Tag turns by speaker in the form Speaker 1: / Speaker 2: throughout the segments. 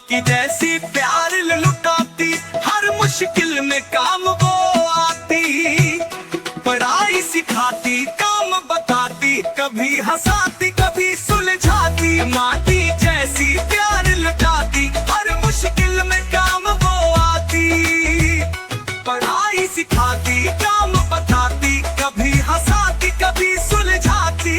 Speaker 1: की जैसी प्यार लुटाती, हर मुश्किल में काम वो आती। पढ़ाई सिखाती, काम बताती, कभी हंसाती कभी सुलझाती। माँ की जैसी प्यार लुटाती, हर मुश्किल में काम वो आती। पढ़ाई सिखाती, काम बताती, कभी हंसाती कभी सुलझाती।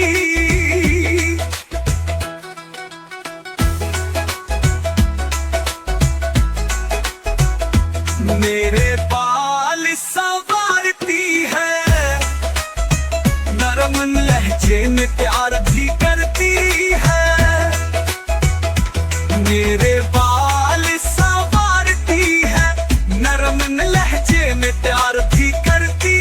Speaker 1: मेरे बाल संवारती है, नरम लहजे में प्यार भी करती है। मेरे बाल संवारती है, नरम लहजे में प्यार भी करती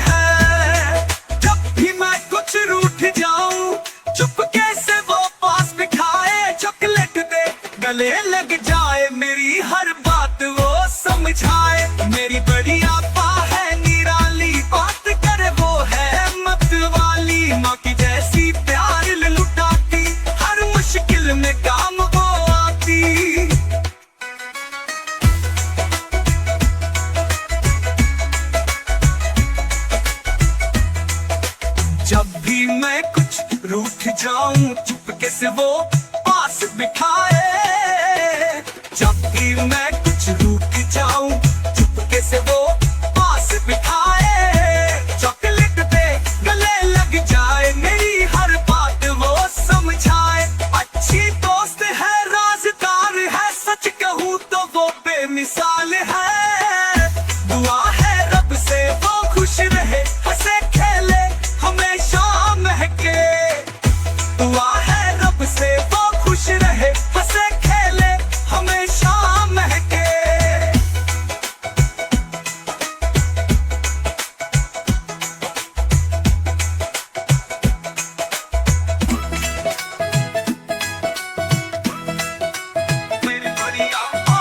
Speaker 1: है। जब भी मैं कुछ रूठ जाऊं, चुपके से वो पास बिठाए, चॉकलेट दे गले लग जाए, मेरी हर बात वो समझाए। मेरी बड़ी आपा है निराली, बात करे वो है मत वाली। माँ की जैसी प्यार लुटाती, हर मुश्किल में काम वो आती। जब भी मैं कुछ रूठ जाऊं, चुपके से वो पास बिठाए। जब भी मैं कुछ रूठ जाऊं, चुपके से वो पास बिठाए। चॉकलेट दे गले लग जाए, मेरी हर बात वो समझाए। अच्छी दोस्त है, राज़दार है, सच कहूँ तो वो बेमिसाल है। दुआ है रब से वो खुश रहे, हंसे खेले हमेशा महके। दुआ है रब से वो खुश रहे, हंसे खेले हमेशा महके। मेरी बड़ी आपा,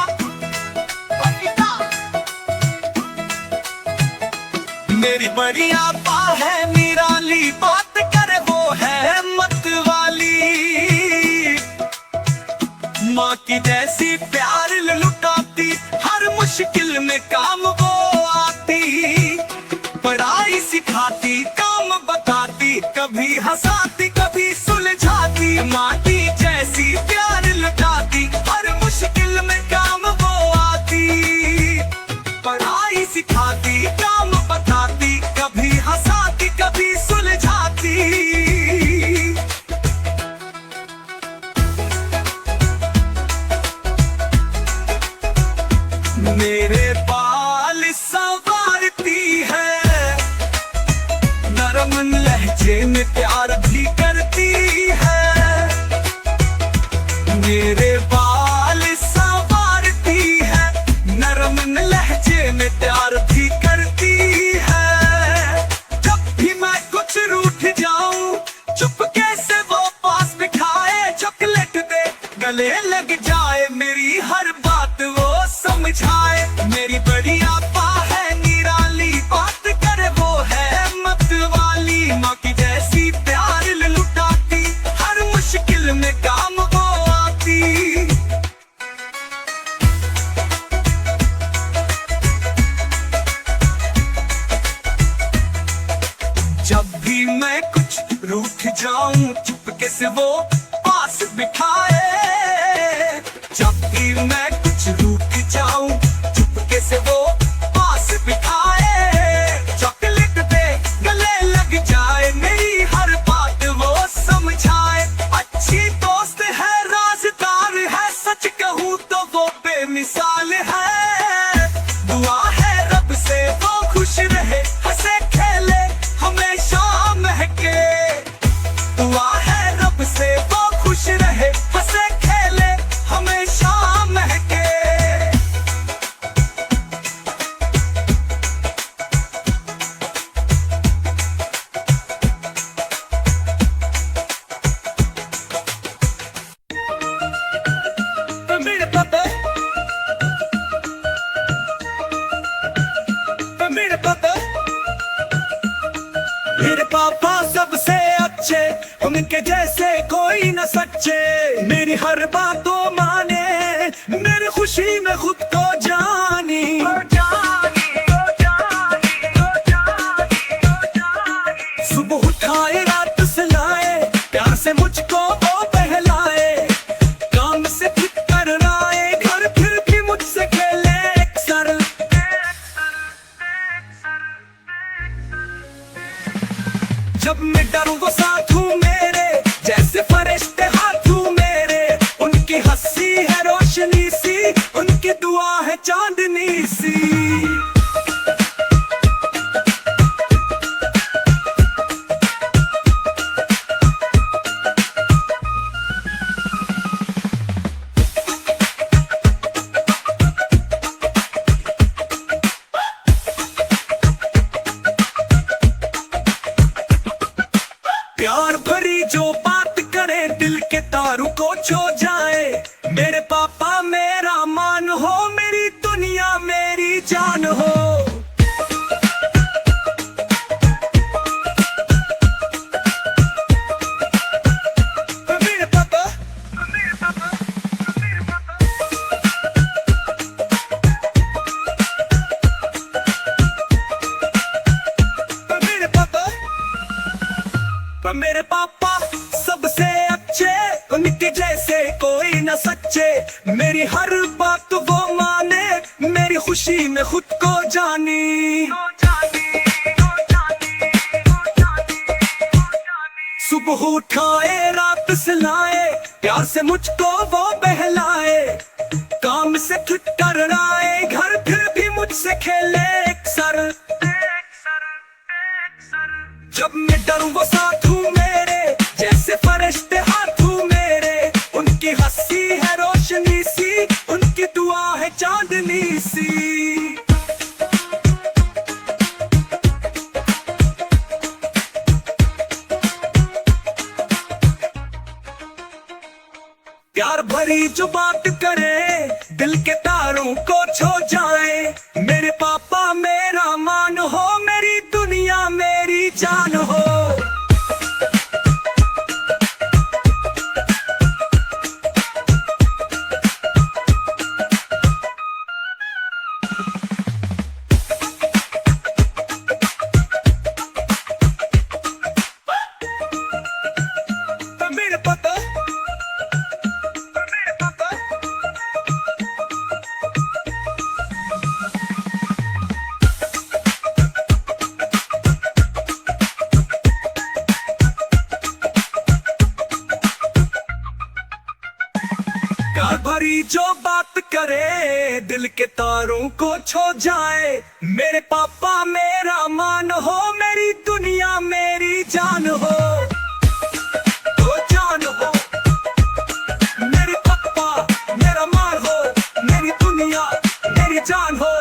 Speaker 1: मेरी बड़ी आपा है निराली, बात करे वो है मत वाली। माँ की जैसी प्यार लुटाती, हर मुश्किल में काम वो आती। पढ़ाई सिखाती, काम बताती, कभी हंसाती कभी सुलझाती। माँ की जैसी प्यार लुटाती, हर मुश्किल में काम वो आती। पढ़ाई सिखाती, काम बताती, कभी हंसाती कभी सुलझाती। मेरे बाल संवारती है, नरम लहजे में प्यार भी करती है। मेरे बाल संवारती है, नरम लहजे में प्यार भी करती है। जब भी मैं कुछ रूठ जाऊं, चुपके से वो पास बिठाए। चॉकलेट दे गले लग जाए, मेरी हर बात वो समझाए। मेरी बड़ी आपा है निराली, बात करे वो है मत वाली। माँ की जैसी प्यार लुटाती, हर मुश्किल में काम वो आती। जब भी मैं कुछ रूठ जाऊं, चुपके से वो पास बिठाए। जब भी मैं कुछ रूठ जाऊं, चुपके से वो पास बिठाए। चॉकलेट दे गले लग जाए, मेरी हर बात वो समझाए। अच्छी दोस्त है, राज़दार है, सच कहूँ तो वो बेमिसाल है। दुआ है रब से वो खुश रहे, हंसे खेले हमेशा महके। दुआ है रब से वो खुश रहे, हंसे खेले हमेशा महके। मेरे पापा, मेरे पापा, मेरे पापा सबसे अच्छे, उनके जैसे कोई न सच्चे। मेरी हर बात तो माने, मेरी खुशी में खुद को जानी। सुबह उठाए रात सुलाए, प्यार से मुझको वो बहलाए, काम से फिट कराए, घर फिर भी मुझसे खेले अक्सर। जब मैं डरूं वो साथ हूँ मेरे, जैसे फरिश्ते हाथ हूँ मेरे, उनकी हंसी है रोशनी सी, उनकी दुआ है चांदनी सी। प्यार भरी जो बात करे, दिल के तारों को छू जाए, मेरे पापा मेरा मान हो, मेरी दुनिया मेरी जान हो। मेरे पापा, मेरे पापा, मेरे पापा, मेरे पापा, मेरे पापा सबसे अच्छे, उनके जैसे कोई न सच्चे, मेरी हर बात वो माने, मेरी खुशी में खुद को जानी। सुबह उठाए रात सुलाए, प्यार से मुझको वो बहलाए, काम से फिट कराए, घर फिर भी मुझसे खेले अक्सर। जब मैं डरूं वो साथ हूँ मेरे, जैसे फरिश्ते हाथ हूँ मेरे, उनकी हंसी है रोशनी सी, उनकी दुआ है चांदनी सी। प्यार भरी जो बात करे, दिल के तारों को छू जाए, मेरे पापा मेरा मान हो, मेरी दुनिया मेरी जान हो। मेरे पापा, मेरे पापा, प्यार भरी जो बात करे, दिल के तारों को छू जाए, मेरे पापा मेरा मान हो, मेरी दुनिया मेरी जान हो। ओ जान हो, मेरे पापा मेरा मान हो, मेरी दुनिया मेरी जान हो।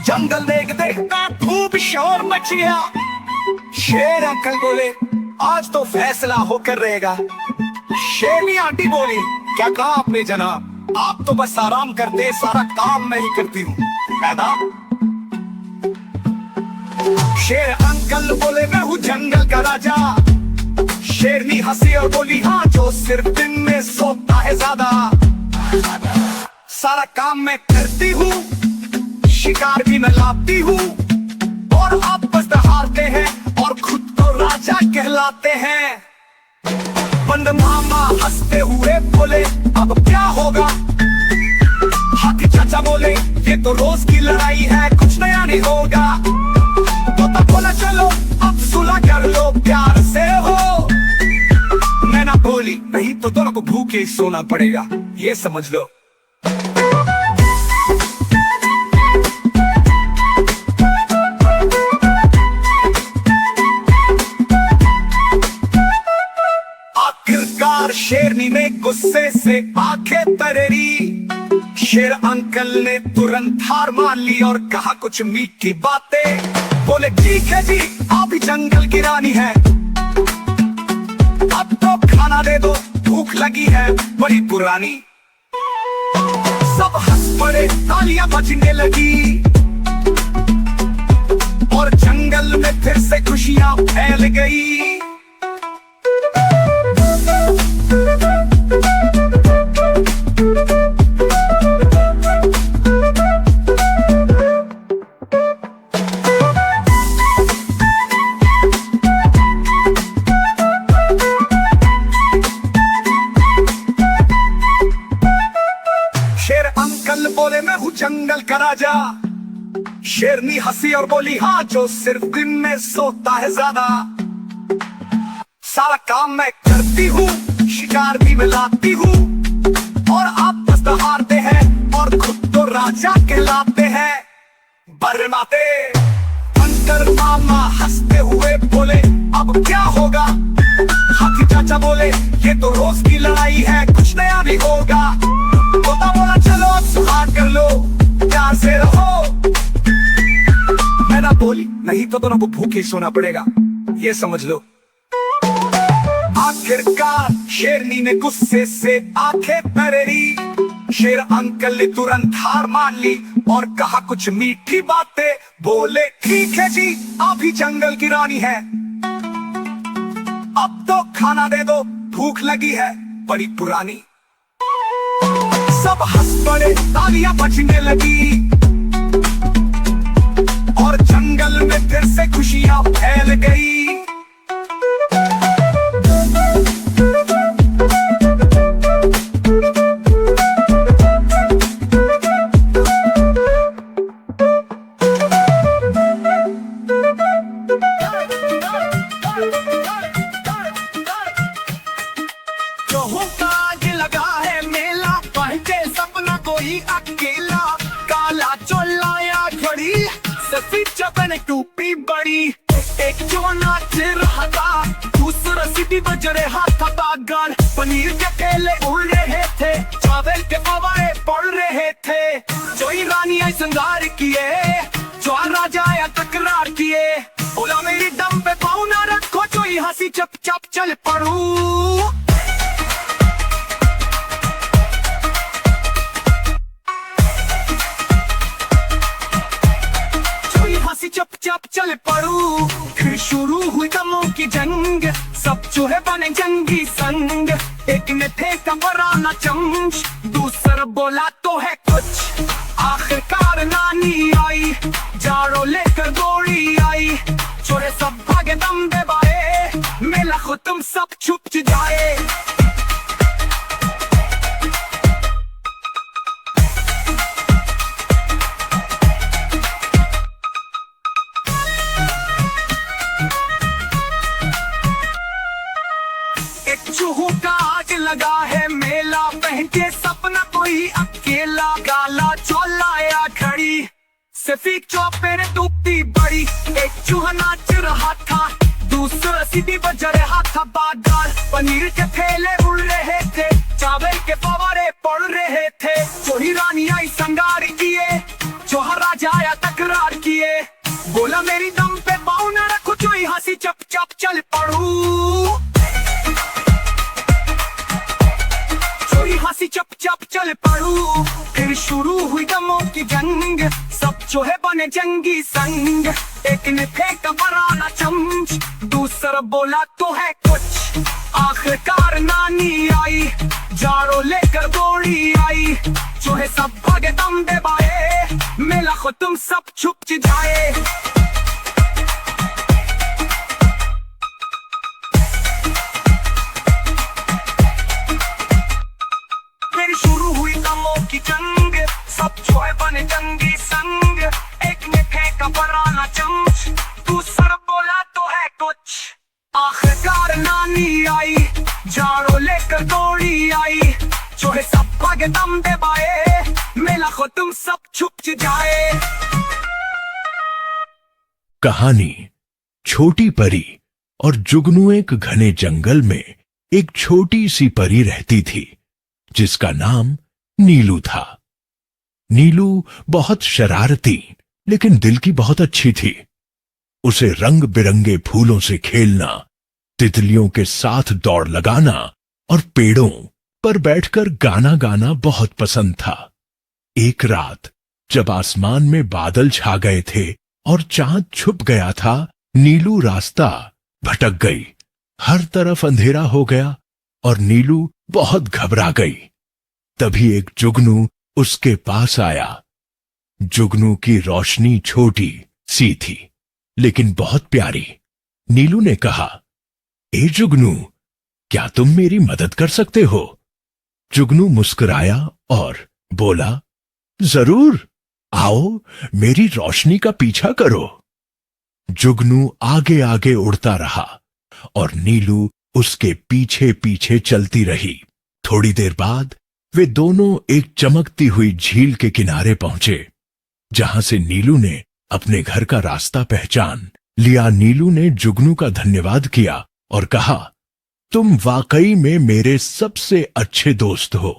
Speaker 1: जंगल देख देखता खूब शोर मच गया, शेर अंकल बोले आज तो फैसला होकर रहेगा। शेरनी आंटी बोली क्या कहा आपने जनाब, आप तो बस आराम करते, सारा काम मैं ही करती हूँ पैदा। शेर अंकल बोले मैं हूँ जंगल का राजा। शेरनी हंसी और बोली हाँ, जो सिर्फ दिन में सोता है ज्यादा, सारा काम मैं करती हूँ, शिकार भी मैं लाती हूँ, और आप बस हारते हैं और खुद को राजा कहलाते हैं। बंद मामा हंसते हुए बोले अब क्या होगा। हाथी चाचा बोले ये तो रोज की लड़ाई है, कुछ नया नहीं होगा। तोता बोला चलो अब सुलह कर लो, प्यार से हो। नैना बोली नहीं तो दोनों को भूखे ही सोना पड़ेगा, ये समझ लो। शेरनी ने गुस्से से आंखें तरेरी। शेर अंकल ने तुरंत हार मान ली और कहा कुछ मीठी बातें। बोले ठीक है जी, आप ही जंगल की रानी है, दे दो, भूख लगी है बड़ी पुरानी। सब हंस पड़े, तालियां बजने लगी और जंगल में फिर से खुशियां फैल गई। शेर अंकल बोले मैं हूँ जंगल का राजा। शेरनी हंसी और बोली हाँ, जो सिर्फ दिन में सोता है ज्यादा। सारा काम मैं करती हूँ, शिकार भी मैं लाती हूँ, और आप बस हारते हैं और खुद तो राजा कहलाते हैं। बरमाते अंकल मामा हंसते हुए बोले अब क्या होगा। हाथी चाचा बोले ये तो रोज की लड़ाई है, कुछ नया नहीं होगा। तोता बोला चलो सुहाग कर लो, प्यार से रहो। मैना बोली नहीं तो दोनों को भूखे सोना पड़ेगा, ये समझ लो। आखिरकार शेरनी ने गुस्से से आंखें भरेरी। शेर अंकल ने तुरंत हार मान ली और कहा कुछ मीठी बातें। बोले ठीक है जी, आप ही जंगल की रानी है, अब तो खाना दे दो, भूख लगी है बड़ी पुरानी। सब हंस पड़े, तालियां बजने लगी और जंगल में फिर से खुशियां फैल गई। अकेला काला चोलाया घड़ी, सफेद चपन टूपी बड़ी। एक जो नाच रहा था, दूसरा सीटी बज रहा था बागान। पनीर के केले उड़ रहे थे, चावल के फवारे पड़ रहे थे। जो रानी आई संगार किए, जो राजा आया तकरार किए। बोला मेरी दम पे पाँव ना रखो, जो हंसी चप चप चल पड़ू। चप चप चल पड़ू। फिर शुरू हुई दमों की जंग, सब जो है बने जंगी संग। एक ने फेंका बराना चमच, दूसरा बोला तो है कुछ। आखिरकार नानी आई, जाड़ो लेकर दौड़ी आई। छोरे सब भागे दम दबाए, मेला खत्म सब छुप जाए। चूहों का आग लगा है मेला, पहन के सपना कोई अकेला। काला चौलाया खड़ी, सफेद चौपेर टूटती बड़ी। एक चूहा नाच रहा था, दूसरा सीटी बज रहा था बागान। पनीर के थैले उड़ रहे थे, चावल के फवारे पड़ रहे थे। जो ही रानी आई संगार किए, जो राजा आया तकरार किए। बोला मेरी दम पे पाँव न रखो, जो ही हंसी चप चप चल पड़ू। हंसी चप चप चल पड़ू। फिर शुरू हुई दमों की जंग, सब जो है बने जंगी संग। एक ने फेंका बराना चमच, दूसरा बोला तो है कुछ। आखिरकार नानी आई, जाड़ो लेकर दौड़ी आई। जो है सब भागे दम दबाए, मेला खत्म सब छुप जाए। शुरू हुई दमों की जंग, सब जो है बने जंगी संग। एक ने फेंका बराना चमच, दूसरा बोला तो है कुछ। आखिरकार नानी आई, जाड़ो लेकर दौड़ी आई। जो है सब भागे दम दबाए, मेला खत्म सब छुप जाए।
Speaker 2: कहानी छोटी परी और जुगनू। एक घने जंगल में एक छोटी सी परी रहती थी, जिसका नाम नीलू था। नीलू बहुत शरारती लेकिन दिल की बहुत अच्छी थी। उसे रंग बिरंगे फूलों से खेलना, तितलियों के साथ दौड़ लगाना और पेड़ों पर बैठकर गाना गाना बहुत पसंद था। एक रात जब आसमान में बादल छा गए थे और चांद छुप गया था, नीलू रास्ता भटक गई। हर तरफ अंधेरा हो गया और नीलू बहुत घबरा गई। तभी एक जुगनू उसके पास आया। जुगनू की रोशनी छोटी सी थी, लेकिन बहुत प्यारी। नीलू ने कहा, ए जुगनू, क्या तुम मेरी मदद कर सकते हो? जुगनू मुस्कुराया और बोला, जरूर, आओ मेरी रोशनी का पीछा करो। जुगनू आगे आगे उड़ता रहा और नीलू उसके पीछे पीछे चलती रही। थोड़ी देर बाद वे दोनों एक चमकती हुई झील के किनारे पहुंचे, जहां से नीलू ने अपने घर का रास्ता पहचान लिया। नीलू ने जुगनू का धन्यवाद किया और कहा, तुम वाकई में मेरे सबसे अच्छे दोस्त हो।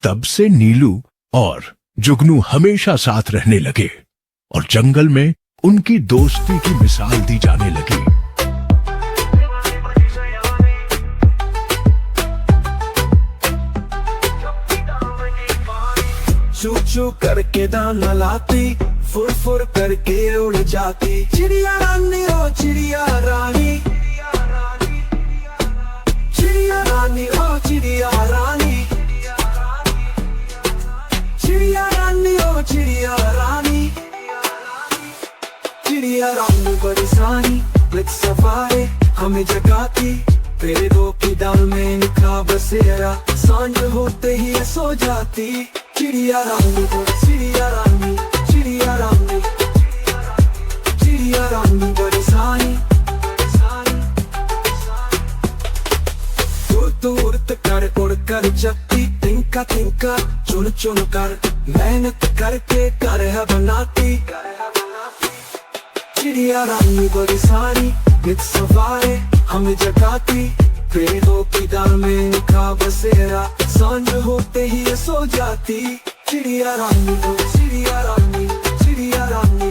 Speaker 2: तब से नीलू और जुगनू हमेशा साथ रहने लगे और जंगल में उनकी दोस्ती की मिसाल दी जाने लगी।
Speaker 1: चू चू करके दाना लाती, फुर फुर करके उड़ जाती। चिड़िया रानी ओ चिड़िया रानी, चिड़िया रानी ओ चिड़िया रानी, चिड़िया रानी ओ चिड़िया रानी, चिड़िया रानी बड़ी सानी, लिख सफारे हमें जगाती। पेड़ों की डाल में निखा बसेरा, सांझ होते ही ये सो जाती। चिड़िया रानी चिड़िया रानी, चिड़िया रानी, चिड़िया रानी बड़ी सानी। दूर कर उड़ कर जपती, तिनका तिनका चुन चुन कर मेहनत करके कर है बनाती। चिड़िया रानी बड़ी सानी, नित सवारे हमें जगाती। पेड़ों की डाल में निखा बसेरा, सांझ होते ही ये सो जाती। चिड़िया रानी चिड़िया रानी, चिड़िया रानी,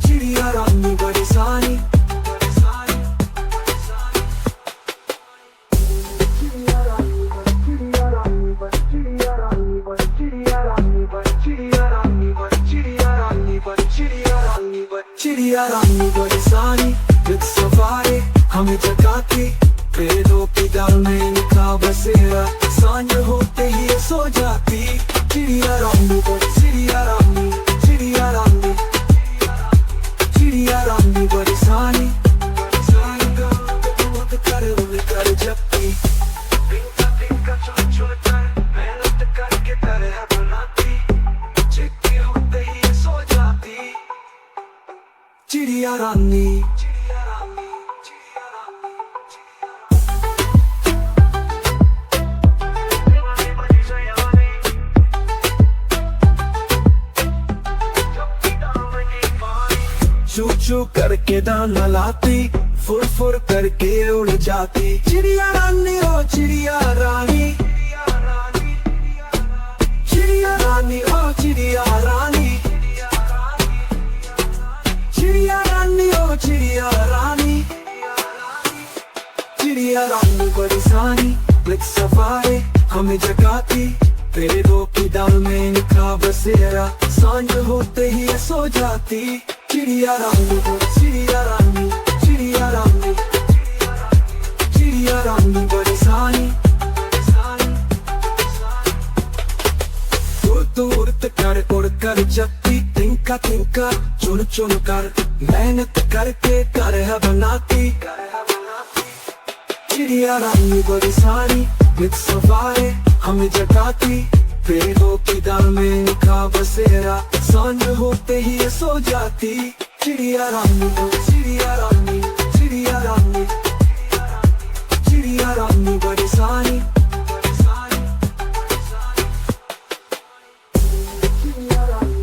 Speaker 1: चिड़िया रानी बड़ी सानी। चिड़िया रानी चिड़िया रानी, चिड़िया रानी चिड़िया रानी, चिड़िया रानी चिड़िया रानी, चिड़िया रानी, चिड़िया रानी बड़ी सानी, नित सवारे हमें जगाती। पेड़ों की डाल में निखा बसेरा, सांझ होते ही ये सो जाती। चिड़िया रानी चिड़िया रानी, चिड़िया रानी, चिड़िया रानी बड़ी सानी। कर जपती, तिनका तिनका चुन चुन कर मेहनत करके तरह बनाती। चिट्ठी होते ही ये सो जाती। चिड़िया रानी, चिड़िया रानी, चिड़िया रानी, चू चू करके दाना लाती, फुर फुर करके उड़ जाती। चिड़िया रानी ओ चिड़िया रानी, चिड़िया रानी ओ चिड़िया रानी, चिड़िया रानी ओ चिड़िया रानी, चिड़िया रानी बड़ी सानी, लिख सफारे हमें जगाती। पेड़ों की डाल में निखा बसेरा, सांझ होते ही ये सो जाती। चिड़िया रानी चिड़िया रानी, चिड़िया रानी, चिड़िया रानी बड़ी सानी। दूर कर उड़ कर जपती, तिनका तिनका चुन चुन कर मेहनत करके कर है बनाती। चिड़िया रानी बड़ी सानी, नित सवारे हमें जगाती। पेड़ों की डाल में निखा बसेरा, सांझ होते ही ये सो जाती। चिड़िया रानी चिड़िया रानी, चिड़िया रानी, चिड़िया रानी बड़ी सानी। चिड़िया रानी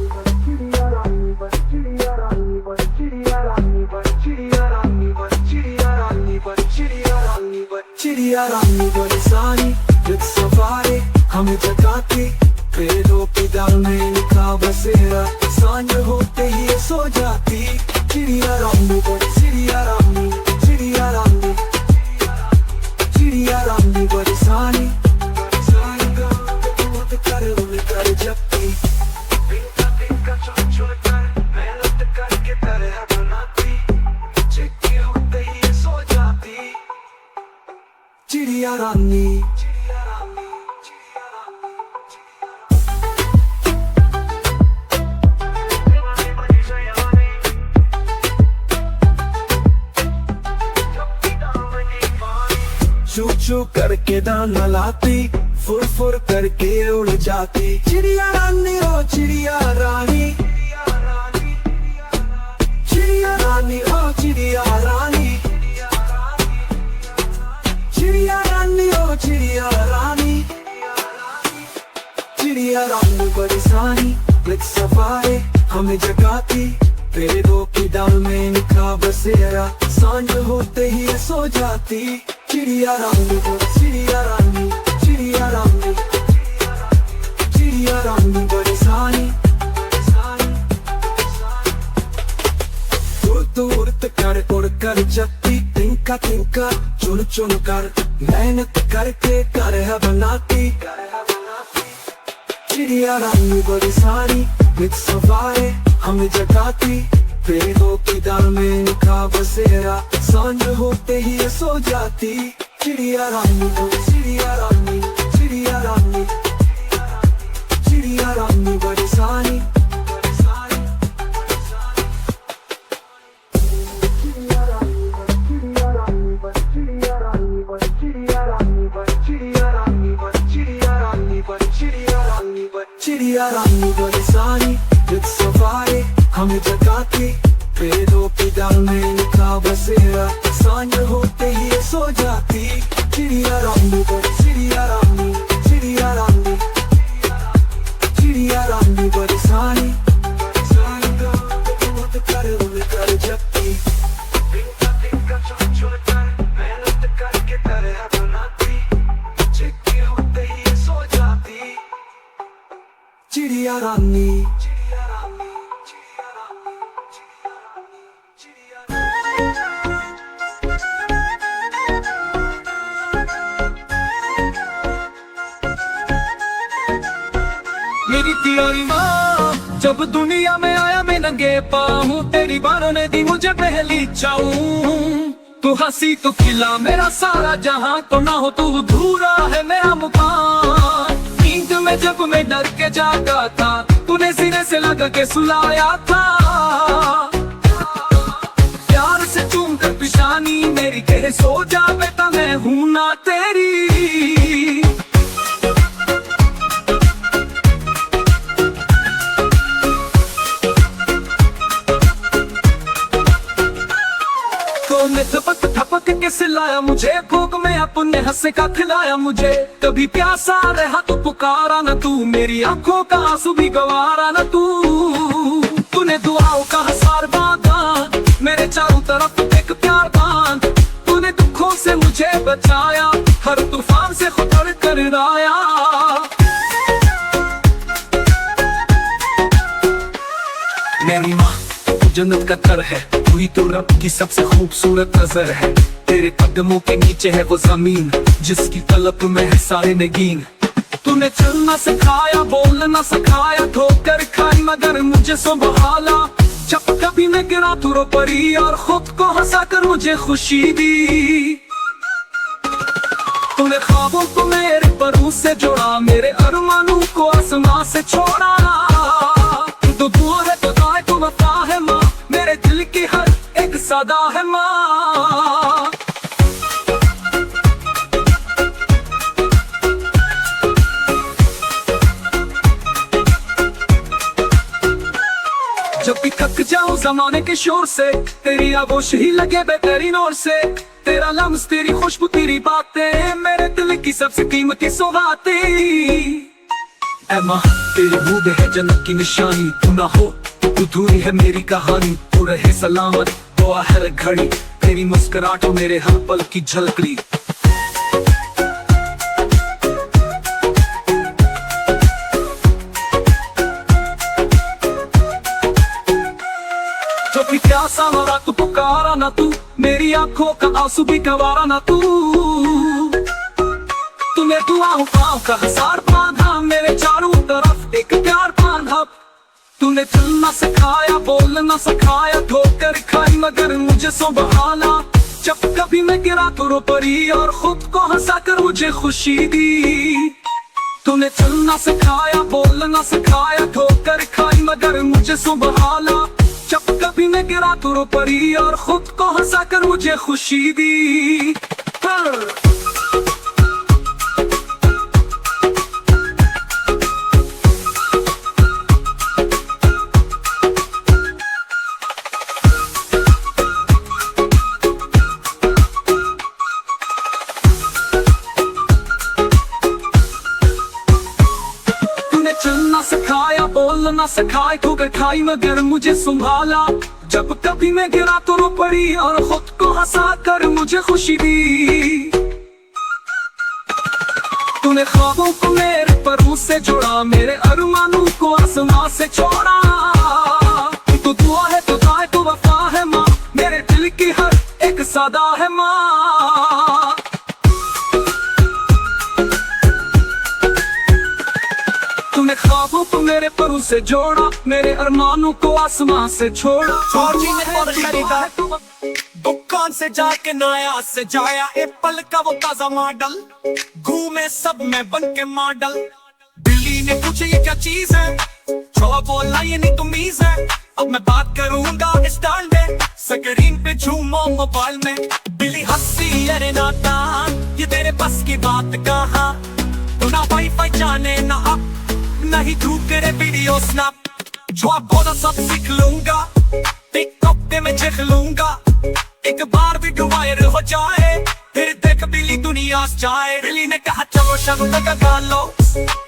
Speaker 1: चिड़िया रानी, चिड़िया रानी, चिड़िया रानी, चिड़िया रानी, चिड़िया रानी, चिड़िया रानी, चिड़िया रानी बड़ी सानी, नित सवारे हमें जगाती। पेड़ों की डाल में निखा बसेरा, सांझ होते ही ये सो जाती। चिड़िया रानी चिड़िया रानी, चिड़िया रानी, चिड़िया रानी। चू चू करके दाना लाती, फुर फुर करके उड़ जाती। चिड़िया रानी ओ चिड़िया रानी, चिड़िया रानी ओ चिड़िया रानी, चिड़िया रानी ओ चिड़िया रानी। चिड़िया रानी बड़ी सानी, लिख सफाए हमें जगाती। तेरे दो की डाल में निखा बसेरा, सांझ होते ही ये सो जाती। चिड़िया रानी चिड़िया रानी, चिड़िया रानी, चिड़िया रानी बड़ी सानी। उड़त कर उड़ कर जगती, तिनका तिनका चुन चुन कर मेहनत करके कर है बनाती। चिड़िया रानी बड़ी सारी, मित सवाए हमें जगाती। पेड़ों की डाल में निखा बसेरा, सांझ होते ही ये सो जाती। चिड़िया रानी चिड़िया रानी, चिड़िया रानी, चिड़िया रानी बड़ी सारी। चिड़िया रानी बड़ी सारी, जित सवाए हमें जगाती। पेड़ों की डाल में निखा बसेरा, सांझ होते ही ये सो जाती। चिड़िया रानी बड़ी चिड़िया रानी, चिड़िया रानी, चिड़िया रानी बड़ी सारी। कर उड़ कर जगती, तिनका तिनका चुन चुन कर मेहनत करके तरह बनाती। चिट्ठी होते ही ये सो जाती। चिड़िया रानी, चिड़िया रानी, चिड़िया रानी, चिड़िया रानी। मेरी प्यारी माँ, जब दुनिया में आया मैं नंगे पाँव, तेरी बाहों ने दी मुझे पहली चाहूं। तू हंसी तो खिला मेरा सारा जहां, तो ना हो तू अधूरा है मेरा मुकाम। नींद में जब मैं डर के जागा था, तूने सीने से लगा के सुलाया था। प्यार से चूम कर पिशानी मेरी, कहे सो जा बेटा मैं हूं ना तेरी। तूने थपक थपक के सिलाया मुझे, भूख में अपने हंसे का खिलाया मुझे। कभी प्यासा रहा तो पुकारा ना तू, मेरी आंखों का आंसू भी गवारा ना तू। तूने दुआओं का हसार बांधा, मेरे चारों तरफ एक प्यार बांध। तूने दुखों से मुझे बचाया, हर तूफान से खुद कर आया। मेरी माँ जन्नत का घर है, वही तो रब की सबसे खूबसूरत नजर है। तेरे कदमों के नीचे है वो जमीन, जिसकी तलब में है सारे नगीन। तूने चलना सिखाया, बोलना सिखाया, ठोकर खाई मगर मुझे संभाला। जब कभी मैं गिरा तू रो पड़ी, और खुद को हंसा कर मुझे खुशी दी। तूने ख्वाबों को मेरे परों से जोड़ा, मेरे अरमानों को आसमां से छोड़ा। तो दूर है तो दाएं तो वफा है माँ, मेरे दिल की हर एक सदा है माँ। जब भी थक जाऊं जमाने के शोर से, तेरी आगोश ही लगे बेहतरीन और से। तेरा लम्स, तेरी खुशबू, तेरी बातें, मेरे दिल की सबसे कीमती सौगातें। ऐ माँ तेरी बूंद है जन्नत की निशानी, तू ना हो तो अधूरी है मेरी कहानी। तू रहे सलामत दुआ हर घड़ी, तेरी मुस्कुराहट मेरे हर पल की झलकड़ी। जो भी प्यासा मरा तू पुकारा ना तू, मेरी आंखों का आंसू भी गवारा ना तू। तूने दुआओं का हसार बांधा, मेरे चारों तरफ एक प्यार बांधा। तूने चलना सिखाया, बोलना सिखाया, ठोकर खाई मगर मुझे संभाला। जब कभी मैं गिरा तो रो पड़ी और खुद को हंसाकर मुझे खुशी दी। तूने चलना सिखाया, बोलना सिखाया, ठोकर खाई मगर मुझे संभाला। जब कभी मैं गिरा तो रो पड़ी और खुद को हंसाकर मुझे खुशी दी। चलना सिखाया, बोलना सिखाए, ठोकर खाई मगर मुझे संभाला। जब कभी मैं गिरा तो रो पड़ी और खुद को हंसा कर मुझे खुशी दी। तूने ख्वाबों को मेरे परों से जोड़ा, मेरे अरमानों को आसमां से छोड़ा। तो दुआ है, तो दाए, तो वफा है माँ, मेरे दिल की हर एक सदा है माँ। तूने ख्वाबों को मेरे परों से जोड़ा, मेरे अरमानों को आसमां से छोड़ा।
Speaker 3: फौजी ने और खरीदा दुकान से जाके नया से जाया, एप्पल का वो ताजा मॉडल, घूमे सब में बन के मॉडल। बिल्ली ने पूछे ये क्या चीज है, छो बोला ये नहीं तुमीज है। अब मैं बात करूंगा स्टाइल में, स्क्रीन पे झूमो मोबाइल में। बिल्ली हंसी, अरे नादान ये तेरे बस की बात कहाँ। तू ना वाईफाई जाने ना अब नहीं तू तेरे वीडियो स्नैप। जो आप बोला सब सीख लूंगा, टिकटॉक पे मैं चख लूंगा। एक बार भी वायरल हो जाए, फिर देख बिल्ली दुनिया जाए। बिल्ली ने कहा चलो शर्म लगा लो,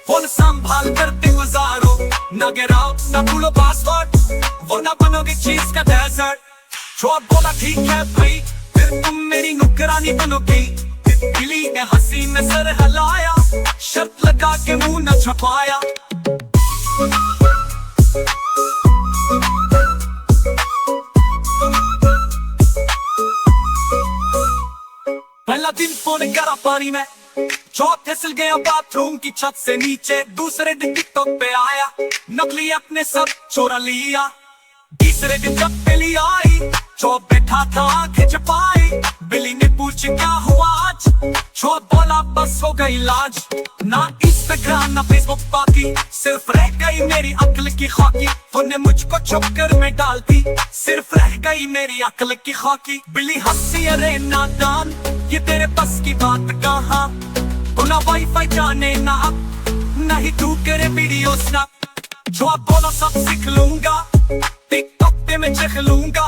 Speaker 3: फोन संभाल कर दिन गुजारो। ना गिराओ ना भूलो पासवर्ड, वो ना बनोगे चीज का डेजर्ट। जो आप बोला ठीक है भाई, फिर तुम मेरी नुकरानी बनोगी। बिल्ली ने हंसी में सर हिलाया, शर्त लगा के मुंह न छुपाया। पहला दिन फोन करा पानी में, चौथ फिसल गया बाथरूम की छत से नीचे। दूसरे दिन टिकटॉक पे आया, नकली अपने सब चोरा लिया। तीसरे दिन जब बिल्ली आई, चौथ बैठा था आंखें छुपाई। बिल्ली ने पूछ क्या हुआ आज, चौथ बोला बस हो गई लाज। ना इंस्टाग्राम ना फेसबुक बाकी, सिर्फ रह गई मेरी अक्ल की खाकी। तूने मुझको छुप कर में डाल दी, सिर्फ रह गई मेरी अक्ल की खाकी। बिल्ली हंसी, अरे नादान ये तेरे बस की बात कहाँ। तू ना वाईफाई जाने ना अब नहीं तू करे वीडियो स्नैप। जो आप बोला सब सीख लूंगा, टिकटॉक पे मैं चख लूंगा।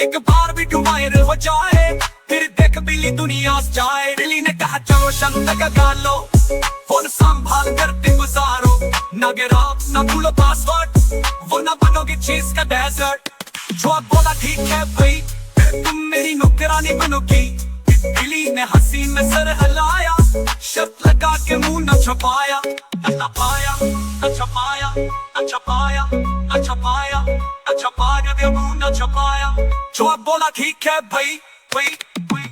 Speaker 3: एक बार भी वायरल हो जाए, फिर देख बिल्ली दुनिया जाए। बिल्ली ने कहा चलो शर्म लगा लो, फोन संभाल कर दिन गुजारो। ना गिराओ ना भूलो पासवर्ड, वो ना बनोगे चीज का डेजर्ट। जो आप बोला ठीक है भाई, फिर तुम मेरी नुकरानी बनोगी। बिल्ली ने हंसी में सर हिलाया, शर्त लगा के मुंह न छुपाया। न पाया न छुपाया, न छुपाया न छुपाया, न छुपाया दे मुंह न छुपाया। जो आप बोला ठीक है भाई, भाई भाई।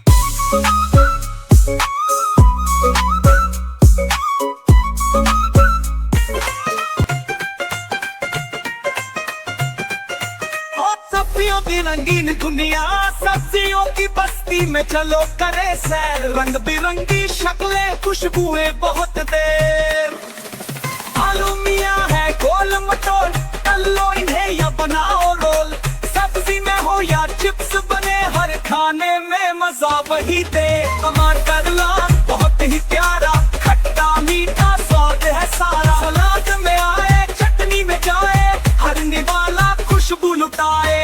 Speaker 3: सब्जियों की रंगीन दुनिया, सब्जियों की बस्ती में चलो करे सैर। रंग बिरंगी शक्लें, खुशबुएं बहुत देर। आलू मियाँ है गोल मटोल, तल लो इन्हें या बनाओ रोल। सब्जी में हो या चिप्स बने, हर खाने में मजा वही दे। टमाटर ला बहुत ही प्यारा, खट्टा मीठा स्वाद है सारा। सलाद में आए चटनी में जाए, हर निवाला खुशबू लुटाए।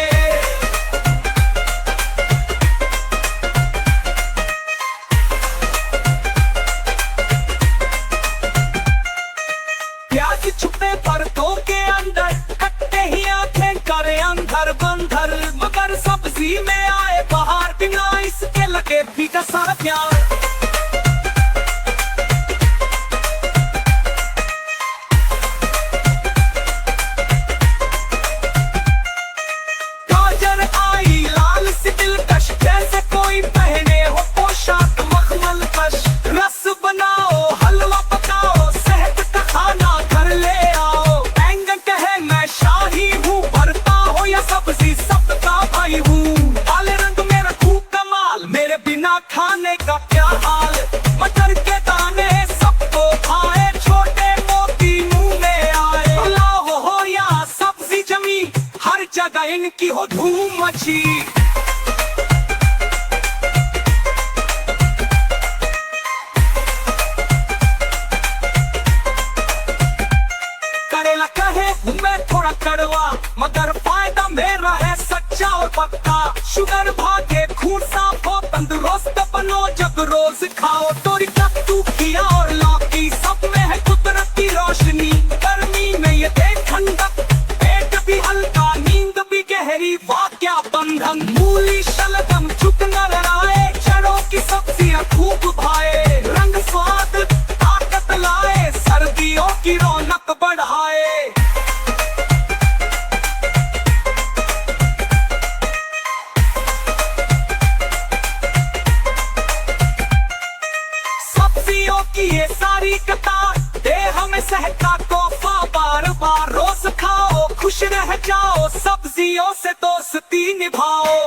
Speaker 3: प्याज छुपे परतों के अंदर, कटते ही आंखें करे अंधर बंधर। मगर सब्जी में आए बाहर, बिना इसके लगे फीका सारा प्यार। गाजर आई लाल सी दिलकश, जैसे कोई पहने हो पोशाक मखमल कश। रस बनाओ हलवा पकाओ, सेहत का खाना घर ले आओ। बैंगन कहे मैं शाही हूँ, भरता हो या सब्जी सबका भाई हूँ। काले रंग में रखूं कमाल, खून भागे, खून साफ हो, तंदुरुस्त बनो जब रोज खाओ। तोरी कद्दू खीरा और लौकी, सब में है कुदरती रोशनी। गर्मी में ये दे ठंडक, पेट भी हल्का, नींद भी गहरी, वाह क्या बंधन। मूली शलगम चुप न लड़ाए, जड़ों की सब्जियां खूब भाए। रंग स्वाद ताकत लाए, सर्दियों की रौनक बढ़ाए। सब्जियों की ये सारी कतार दे हमें सहता तोहफा, बार बार रोज खाओ, खुश रह जाओ, सब्जियों से दोस्ती निभाओ।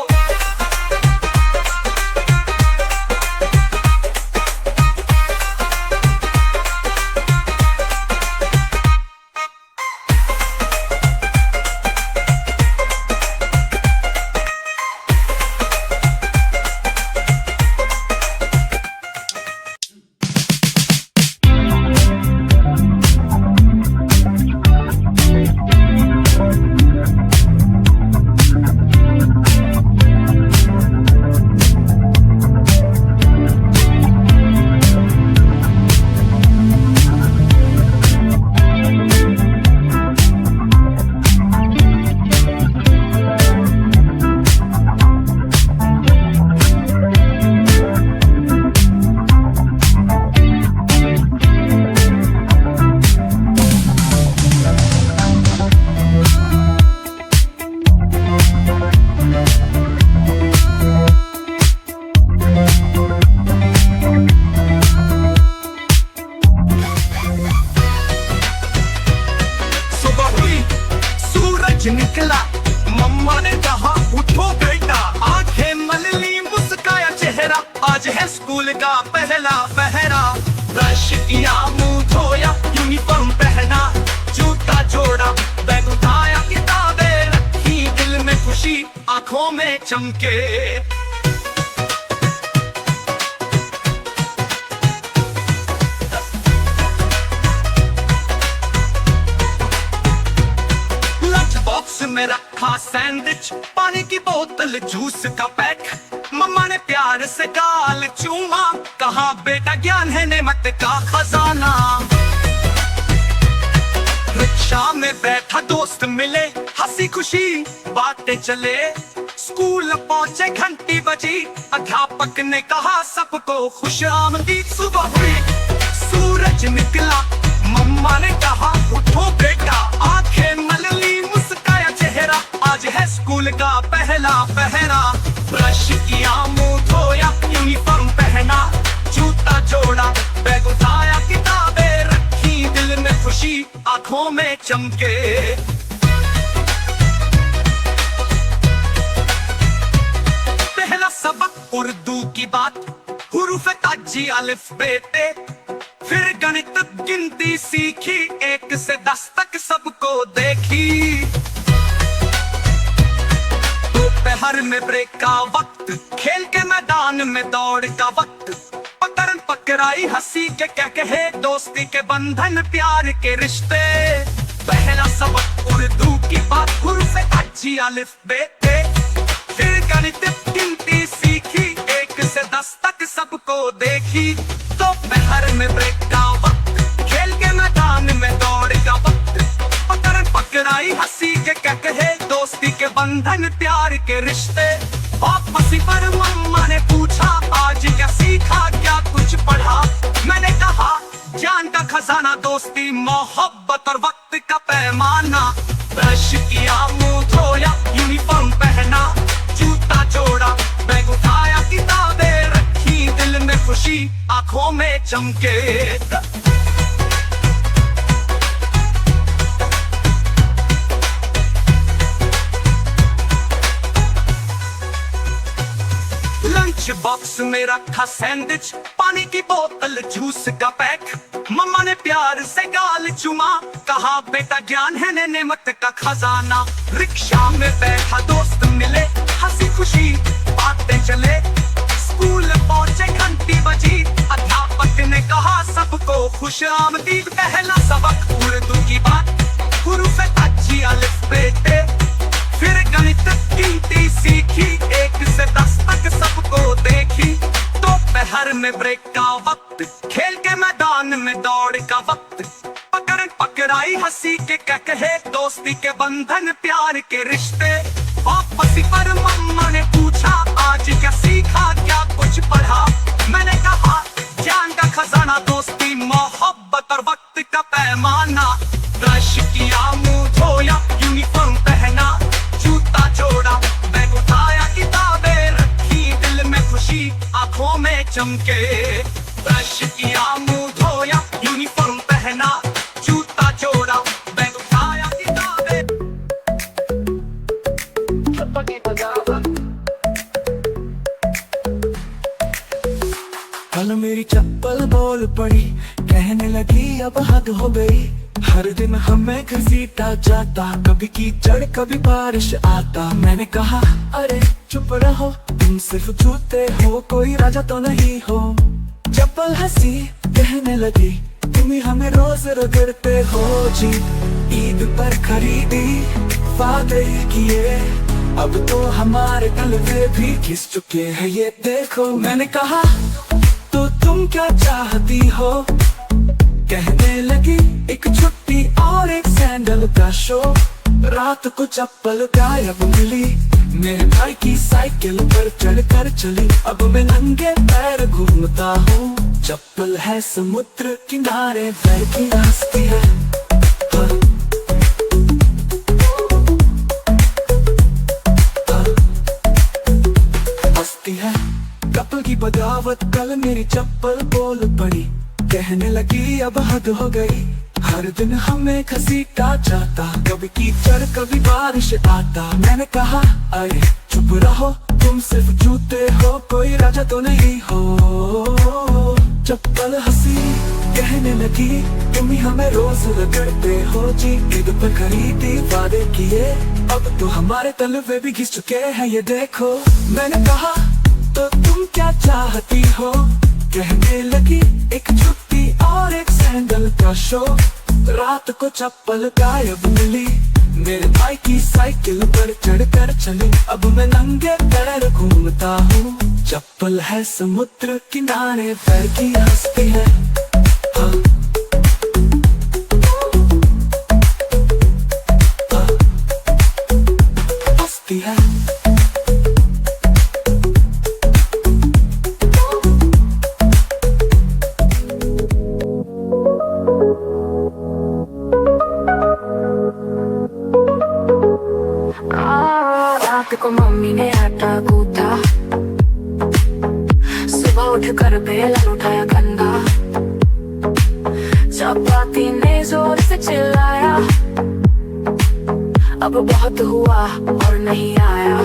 Speaker 3: निकला, मम्मा ने कहा उठो बेटा, आंखें मल ली, मुस्काया चेहरा, आज है स्कूल का पहला पहरा। ब्रश किया, मुंह धोया, यूनिफॉर्म पहना, जूता जोड़ा, बैग उठाया, किताबें रखी, दिल में खुशी आंखों में चमके। में रखा सैंडविच, पानी की बोतल, जूस का पैक, मम्मा ने प्यार से गाल चूमा, कहा बेटा ज्ञान है नेमत का खजाना। रिक्शा में बैठा दोस्त मिले, हंसी खुशी बातें चले, स्कूल पहुंचे घंटी बजी, अध्यापक ने कहा सबको खुश आमदीद। सुबह हुई, सूरज निकला, मम्मा ने कहा उठो बेटा, आंखें मल ली, मुस्काया चेहरा, आज है स्कूल का पहला पहरा। ब्रश किया, मुंह धोया, यूनिफॉर्म पहना, जूता जोड़ा, बैग उठाया, किताबें रखी, दिल में खुशी आंखों में चमके। पहला सबक उर्दू की बात, हुरूफ ताजी अलिफ बे ते, फिर गणित गिनती सीखी, 1 से 10 तक सबको देखी। दोपहर में ब्रेक का वक्त, खेल के मैदान में दौड़ का वक्त, पकड़न पकड़ाई, हंसी के क्या कहे, दोस्ती के बंधन, प्यार के रिश्ते। पहला सबक उर्दू की बात, हुरूफ ताजी अलिफ बे ते, फिर गणित गिनती सीखी, 1 से 10 तक सबको देखी। दोपहर में ब्रेक का वक्त, खेल के मैदान में दौड़ का वक्त, पकड़न पकड़ाई, हंसी के क्या कहे, दोस्ती के बंधन, प्यार के रिश्ते। वापसी पर मम्मा ने पूछा, आज क्या सीखा, क्या कुछ पढ़ा, मैंने कहा ज्ञान का खजाना, दोस्ती, मोहब्बत और वक्त का पैमाना। ब्रश किया, मुंह धोया, यूनिफॉर्म पहना, जूता जोड़ा, बैग उठाया, किताबें रखी, दिल में खुशी आंखों में चमके। लंच बॉक्स में रखा सैंडविच, पानी की बोतल, जूस का पैक, मम्मा ने प्यार से गाल चुमा, कहा बेटा ज्ञान है नेमत का खजाना। रिक्शा में बैठा दोस्त मिले, हंसी खुशी बातें चले, स्कूल पहुंचे घंटी बजी, अध्यापक ने कहा सबको खुश आमदीद। पहला सबक उर्दू की बात, हुरूफ ताजी अलिफ बे ते, फिर गणित गिनती सीखी, 1 से 10
Speaker 1: में ब्रेक का वक्त, खेल के मैदान में दौड़ का वक्त, पकड़ पकड़ाई हंसी के कहे, दोस्ती के बंधन प्यार के रिश्ते। वापसी पर मम्मा ने पूछा आज क्या सीखा, क्या कुछ पढ़ा। मैंने कहा ज्ञान का खजाना, दोस्ती मोहब्बत और वक्त का पैमाना। ब्रश किया, मुंह धोया, यूनिफॉर्म पहना, जूता जोड़ा, बैग उठाया, किताबें रखी, दिल में खुशी आंखों में चमके। ब्रश किया, मुंह धोया, यूनिफॉर्म पहना, जूता जोड़ा, बैग उठाया, किताबें।
Speaker 3: कल मेरी चप्पल बोल पड़ी, कहने लगी अब हद हो गई। हर दिन हमें घसीटा जाता, कभी कीचड़ कभी बारिश आता। मैंने कहा अरे चुप रहो, तुम सिर्फ जूते हो, कोई राजा तो नहीं हो। चप्पल हंसी कहने लगी, तुम ही हमें रोज रगड़ते हो जी। ईद पर खरीदी, वादे किए, अब तो हमारे तलवे भी घिस चुके हैं, ये देखो। मैंने कहा तो तुम क्या चाहती हो, कहने लगी एक छुट्टी और एक सैंडल का शो। रात को चप्पल गायब मिली, मेरे भाई की साइकिल पर चढ़कर चली। अब मैं नंगे पैर घूमता हूँ, चप्पल है समुद्र किनारे, पैर की हंसती है। हाँ। हंसती है चप्पल की बगावत, कल मेरी चप्पल बोल पड़ी, कहने लगी अब हद हो गई। हर दिन हमें घसीटा जाता, कभी कीचड़ कभी बारिश आता। मैंने कहा अरे चुप रहो, तुम सिर्फ जूते हो, कोई राजा तो नहीं हो। चप्पल हंसी कहने लगी, तुम ही हमें रोज रगड़ते हो जी। ईद पर खरीदी, वादे किए, अब तो हमारे तलवे भी घिस चुके हैं, ये देखो। मैंने कहा तो तुम क्या चाहती हो, कहने लगी एक छुट्टी और एक सैंडल का शो। रात को चप्पल गायब मिली, मेरे भाई की साइकिल पर चढ़कर चली। अब मैं नंगे पैर घूमता हूँ, चप्पल है समुद्र किनारे, पैर की हंसती है। हाँ। हाँ। हंसती है।
Speaker 4: रात को मम्मी ने आटा गूंथा, सुबह उठ कर बेलन उठाया गंदा। चपाती ने जोर से चिल्लाया, अब बहुत हुआ और नहीं आया।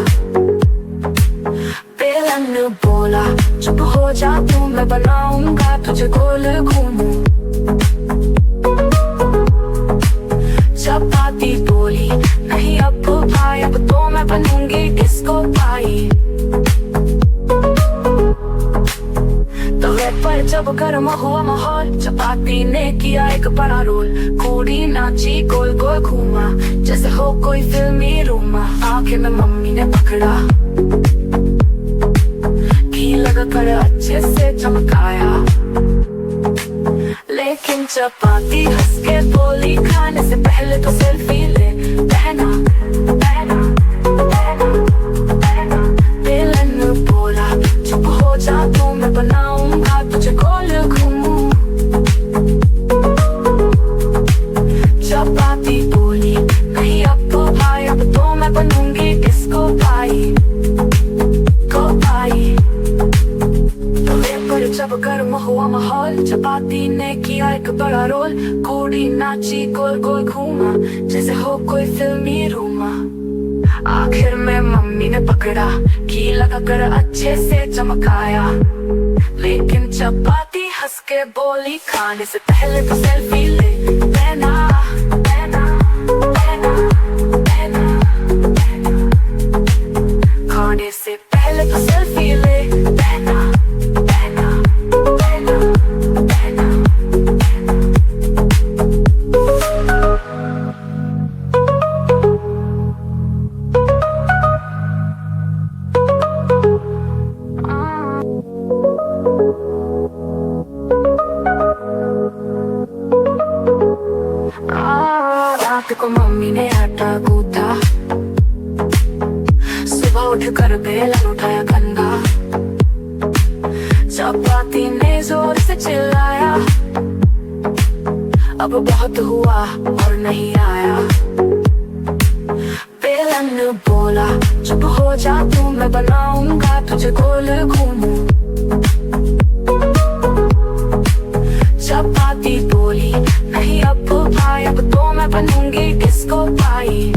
Speaker 4: बेलन ने बोला चुप हो जा तू, मैं बनाऊंगा तुझे गोल घूमू। चपाती बोली नहीं अब भाई, अब तो मैं बनूंगी डिस्को पाई। तवे पर जब गर्म हुआ माहौल, चपाती ने किया एक बड़ा रोल। कूड़ी नाची, गोल गोल घूमा, जैसे हो कोई फिल्मी रूमा। आंखें में मम्मी ने पकड़ा, घी लगा कर अच्छे से चमकाया। लेकिन चपाती हंस के बोली, खाने से पहले तो सेल्फी ले। बहना बहना बहना बहना, बेलन ने बोला चुप हो जा तू, मैं बनाऊंगा तुझे गोल घूमू। चपाती बोली नहीं अब तो भाई, अब तो मैं बनूंगी डिस्को पाई, को पाई। पर जब गर्म हुआ माहौल, चपाती ने किया एक बड़ा रोल। कूड़ी नाची, गोल गोल घूमा, जैसे हो कोई फिल्मी रूमा। आखिर में मम्मी ने पकड़ा, घी लगा कर अच्छे से चमकाया। लेकिन चपाती हंस के बोली, खाने से पहले तो सेल्फी ले। बहना बहना बहना बहना बहना, खाने से पहले तो सेल्फी ले। बहना बहना बहना बहना बहना। उठाया कंधा। चपाती ने जोर से चिल्लाया, अब बहुत हुआ और नहीं आया। बेलन ने बोला चुप हो जा तू, मैं बनाऊंगा तुझे गोल घूमू। चपाती बोली नहीं अब भाई, अब तो मैं बनूंगी डिस्को पाई।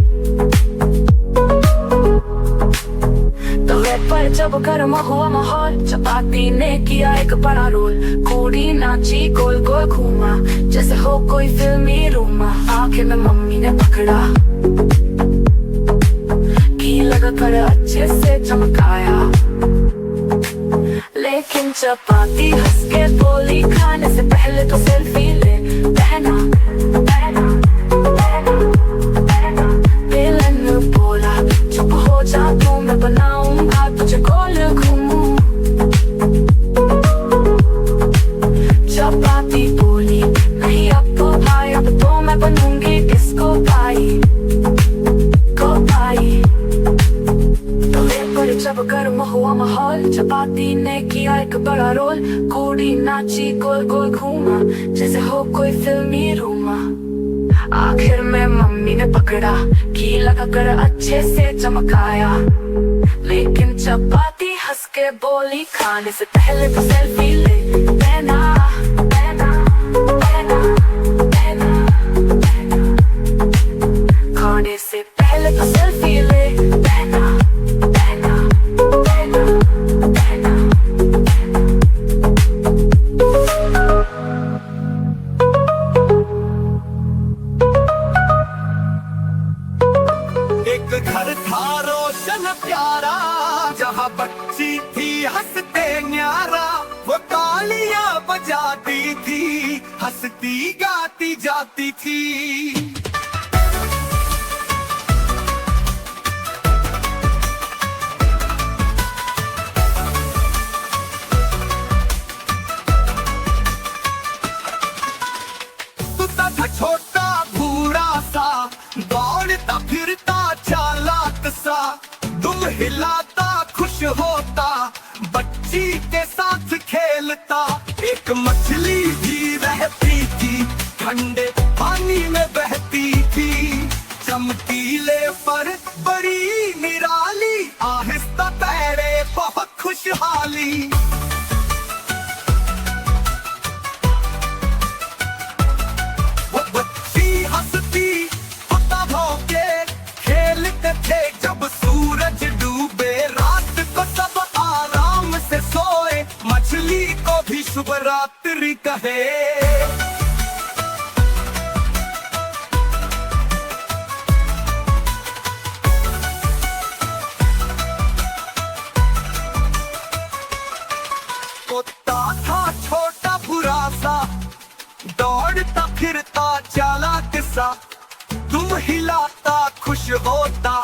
Speaker 4: पर जब गर्म हुआ माहौल, चपाती ने किया एक बड़ा रोल। कूड़ी नाची गोल गोल घूमा, जैसे हो कोई फिल्मी रूमा। आंखें में मम्मी ने पकड़ा, घी लगा कर अच्छे से चमकाया। लेकिन चपाती हंस के बोली खाने से पहले तो सेल्फी ले बहना बहना बहना बहना। बेलन ने बोला चुप हो जा तू, मैं बनाऊंगा तुझे गोल घूमू। चपाती बोली नहीं अब तो भाई, अब तो मैं बनूंगी डिस्को पाई को पाई। पर जब गर्म हुआ माहौल, चपाती ने किया एक बड़ा रोल। कूड़ी नाची गोल गोल घूमा, जैसे हो कोई फिल्मी रूमा। आखिर में मम्मी ने पकड़ा, घी लगा कर अच्छे से चमकाया। लेकिन चपाती हंस के बोली खाने से पहले तो सेल्फी ले बहना बहना बहना बहना बहना। खाने से पहले तो सेल्फी ले बहना बहना बहना बहना।
Speaker 1: एक घर था रोशन प्यारा, जहाँ बच्ची थी हंसते न्यारा। वो तालियां बजाती थी, हंसती गाती जाती थी। छोटा भूरा सा, दौड़ता फिरता चालाक सा। तुम हिलाता खुश होता, बच्ची के साथ खेलता। एक मछली भी रहती थी, ठंडे पानी में बहती थी। चमकीले पर बड़ी निराली, आहिस्ता तैरे बहुत खुशहाली। जब सूरज डूबे रात को सब आराम से सोए, मछली को भी शुभ रात्रि कहे। कुत्ता था छोटा बुरा सा, दौड़ता फिरता चालाक सा। तुम हिलाता खुश होता,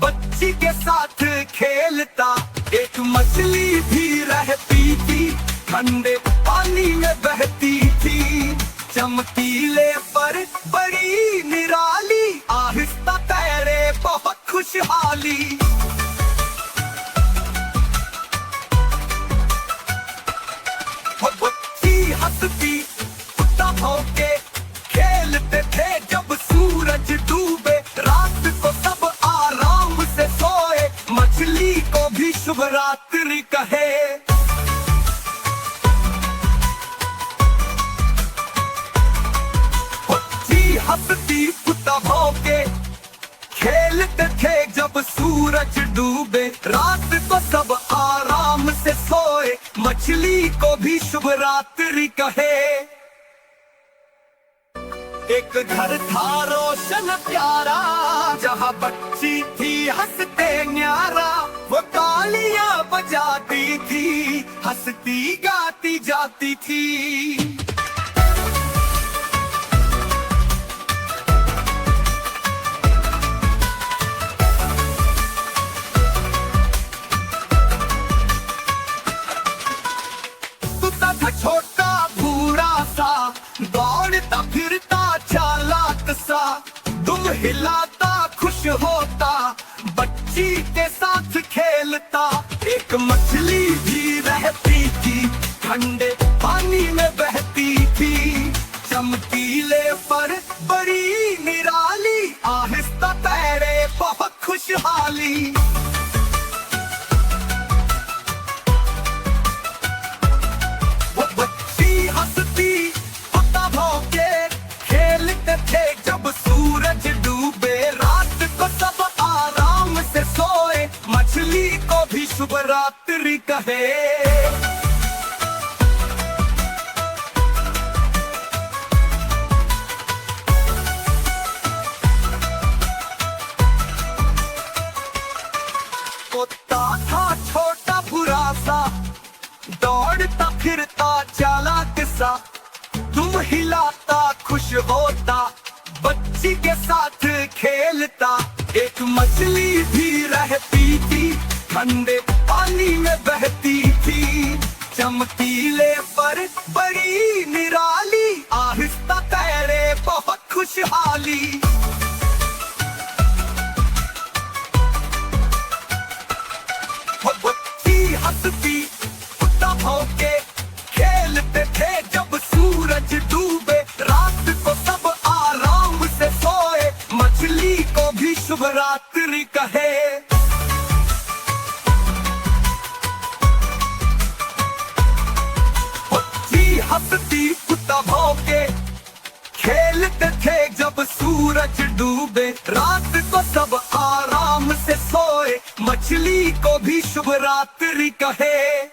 Speaker 1: बच्ची के साथ खेलता। एक मछली भी रहती थी, ठंडे पानी में बहती थी। चमकीले पर बड़ी निराली, आहिस्ता तैरे बहुत खुशहाली। बच्ची हंसती कुत्ता भौंके, खेलते थे जब सूरज डूबे। रात को सब आराम से सोए, मछली को भी शुभ रात्रि कहे। बच्ची हंसती कुत्ता भौंके, खेलते थे जब सूरज डूबे। रात को सब आराम से सोए, मछली को भी शुभ रात्रि कहे। एक घर था रोशन प्यारा, जहाँ बच्ची थी हंसते न्यारा। वो तालियां बजाती थी, हंसती गाती जाती थी। छोटा भूरा सा, दौड़ता फिरता चालाक सा। तुम हिलाता खुश होता, बच्ची के साथ खेलता। एक एक मछली भी रहती थी, ठंडे पानी में बहती थी, चमकीले पर बड़ी निराली, आहिस्ता तैरे बहुत खुशहाली। वो बच्ची हंसती पत्ता भौंके, खेलते थे जब सूरज डूबे, रात को सब आराम से सोए, मछली को भी शुभ रात्रि कहे। कुत्ता था छोटा बुरा सा, दौड़ता फिरता चालाक सा, तुम हिलाता खुश होता, बच्ची के साथ खेलता। एक मछली भी रहती थी, ठंडे पानी में बहती थी, चमकीले पर बड़ी निराली, आहिस्ता तैरे बहुत खुशहाली। बच्ची हंसती कुत्ता भौंके, खेलते थे जब सूरज डूबे, रात को सब आराम से सोए, मछली को भी शुभ रात्रि कहे। बच्ची हंसती कुत्ता भौंके, खेलते थे जब सूरज डूबे, रात को सब आराम से सोए, मछली को भी शुभ रात्रि कहे।